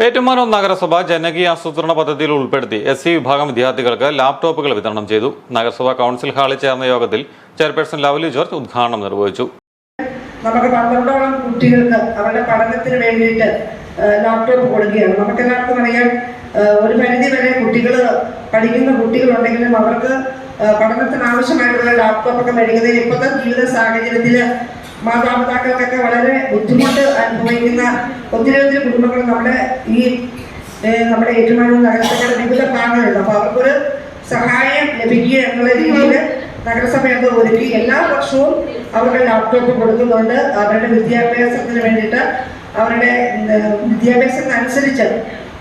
ഏറ്റുമാനൂർ നഗരസഭ ജനകീയ ആസൂത്രണ പദ്ധതിയിൽ ഉൾപ്പെടുത്തി SC വിഭാഗം വിദ്യാർത്ഥികൾക്ക് ലാപ്ടോപ്പുകൾ വിതരണം ചെയ്തു. നഗരസഭ കൗൺസിൽ ഹാളിൽ ചേർന്ന യോഗത്തിൽ ചെയർപേഴ്സൺ ലവ്ലി ജോർജ് ഉദ്ഘാടനം നിർവഹിച്ചു. നമുക്ക് 12ഓളം കുട്ടികൾക്ക് അവരുടെ പഠനത്തിന് വേണ്ടിയിട്ട് ലാപ്ടോപ്പ് കൊടുക്കുകയാണ്. നമുക്കെല്ലാവർക്കും അറിയാം, ഒരു പരിധി വരെ പഠിക്കുന്ന കുട്ടികളുണ്ടെങ്കിലും അവർക്ക് പഠനത്തിന് ആവശ്യമായിട്ടുള്ള ലാപ്ടോപ്പൊക്കെ മേടിക്കുന്നതിന് ഇപ്പോഴത്തെ ജീവിത സാഹചര്യത്തിൽ മാതാപിതാക്കൾക്കൊക്കെ വളരെ ബുദ്ധിമുട്ട് അനുഭവിക്കുന്ന ഒത്തിരി കുടുംബങ്ങൾ നമ്മുടെ ഏറ്റുമാനൂർ നഗരസഭയുടെ വിവിധ ഭാഗങ്ങളുണ്ട്. അപ്പോൾ അവർക്കൊരു സഹായം ലഭിക്കുക എന്നുള്ള രീതിയിൽ നഗരസഭ അത് ഒരുക്കി എല്ലാ വർഷവും അവരുടെ ലാപ്ടോപ്പ് കൊടുക്കുന്നുണ്ട്. അവരുടെ വിദ്യാഭ്യാസത്തിന് വേണ്ടിയിട്ട് അവരുടെ വിദ്യാഭ്യാസത്തിനനുസരിച്ച്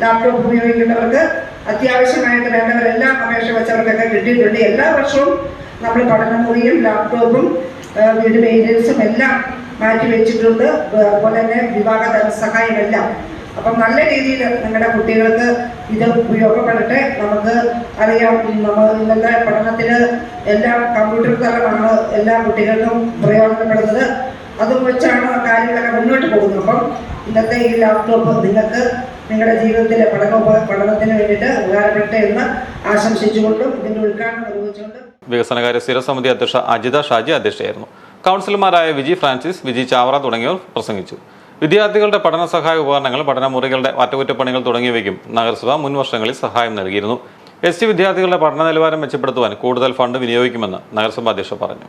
ലാപ്ടോപ്പ് ഉപയോഗിക്കേണ്ടവർക്ക് അത്യാവശ്യമായിട്ട് വേണ്ടവരെല്ലാം അപേക്ഷ വെച്ചവർക്കൊക്കെ കിട്ടിയിട്ടുണ്ട്. എല്ലാ വർഷവും നമ്മൾ പഠനമുറിയും ലാപ്ടോപ്പും വീട് മെയിൻ്റനൻസും എല്ലാം മാറ്റി വെച്ചിട്ടുണ്ട്. അതുപോലെ തന്നെ വിവാഹ ധനസഹായമെല്ലാം. അപ്പം നല്ല രീതിയിൽ നിങ്ങളുടെ കുട്ടികൾക്ക് ഇത് ഉപയോഗപ്പെടട്ടെ. നമുക്ക് അറിയാം, ഇന്നത്തെ പഠനത്തിൽ എല്ലാം കമ്പ്യൂട്ടർ തലമാണ് എല്ലാ കുട്ടികൾക്കും പ്രയോജനപ്പെടുന്നത്. അതും വെച്ചാണ് കാര്യങ്ങളൊക്കെ മുന്നോട്ട് പോകുന്നത്. അപ്പം ഇന്നത്തെ ഈ ലാപ്ടോപ്പ് നിങ്ങൾക്ക് നിങ്ങളുടെ ജീവിതത്തിലെ പഠനത്തിന് വേണ്ടിയിട്ട് ഉപകാരപ്പെടട്ടെ എന്ന് ആശംസിച്ചുകൊണ്ടും ഇതിൻ്റെ ഉദ്ഘാടനം നിർവഹിച്ചുകൊണ്ട് വികസനകാര്യ സ്ഥിരസമിതി അധ്യക്ഷ അജിത ഷാജി അധ്യക്ഷയായിരുന്നു. കൗൺസിലർമാരായ വിജി ഫ്രാൻസിസ്, വിജി ചാവറ തുടങ്ങിയവർ പ്രസംഗിച്ചു. വിദ്യാർത്ഥികളുടെ പഠന സഹായ ഉപകരണങ്ങൾ, പഠനമുറികളുടെ അറ്റകുറ്റപ്പണികൾ തുടങ്ങിയവയ്ക്കും നഗരസഭ മുൻ വർഷങ്ങളിൽ സഹായം നൽകിയിരുന്നു. SC വിദ്യാർത്ഥികളുടെ പഠന നിലവാരം മെച്ചപ്പെടുത്തുവാൻ കൂടുതൽ ഫണ്ട് വിനിയോഗിക്കുമെന്ന് നഗരസഭ അധ്യക്ഷ പറഞ്ഞു.